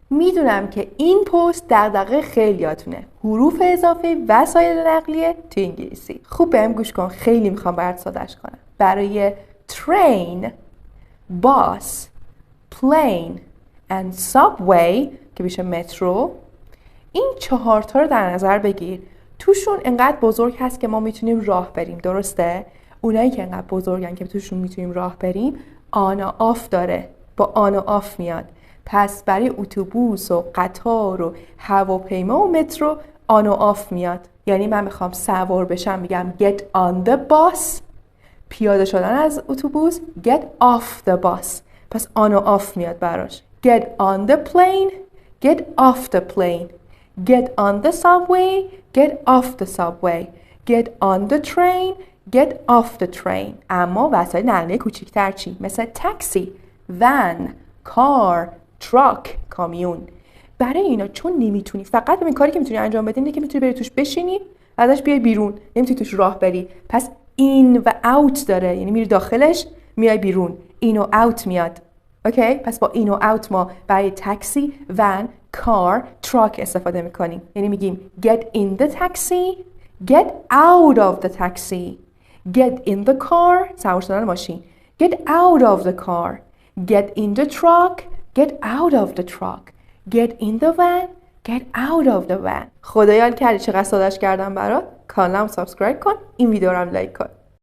میدونم که این پست دغدغه خیلیاتونه، حروف اضافه وسایل نقلیه تو انگلیسی. خوب بهم گوش کن، خیلی میخوام برات ساده‌اش کنم. برای train، bus، plane and subway که میشه مترو، این 4 تا رو در نظر بگیر. توشون انقدر بزرگ هست که ما میتونیم راه بریم، درسته؟ اونایی که انقدر بزرگن که توشون میتونیم راه بریم آن و آف داره، با آن و آف میاد. پس برای اتوبوس و قطار و هواپیما و مترو آن و آف میاد. یعنی من میخوام سوار بشم میگم get on the bus، پیاده شدن از اتوبوس get off the bus، پس آن و آف میاد براش. get on the plane، get off the plane، get on the subway، get off the subway، get on the train، get off the train. اما وسایل نقلیه کوچیک‌تر چی؟ مثل تاکسی، van، کار، تراک، کامیون. برای اینا چون نمیتونی، فقط این کاری که میتونی انجام بدی اینه که میتونی بری توش بشینی، ازش بیای بیرون، نمیتونی توش راه بری. پس این و اوت داره، یعنی میری داخلش میای بیرون، این و اوت میاد. اوکی؟ پس با این و اوت ما برای تاکسی، وان، کار، تراک استفاده میکنیم. یعنی میگیم get in the taxi، get out of the taxi، get in the car، سوار شدن ماشین، get out of the car، get in the truck، get out of the truck، get in the van، get out of the van. خدایا کردی چقدر ساده‌اش کردم برات. کانالم سابسکرایب کن، این ویدیو رو هم لایک کن.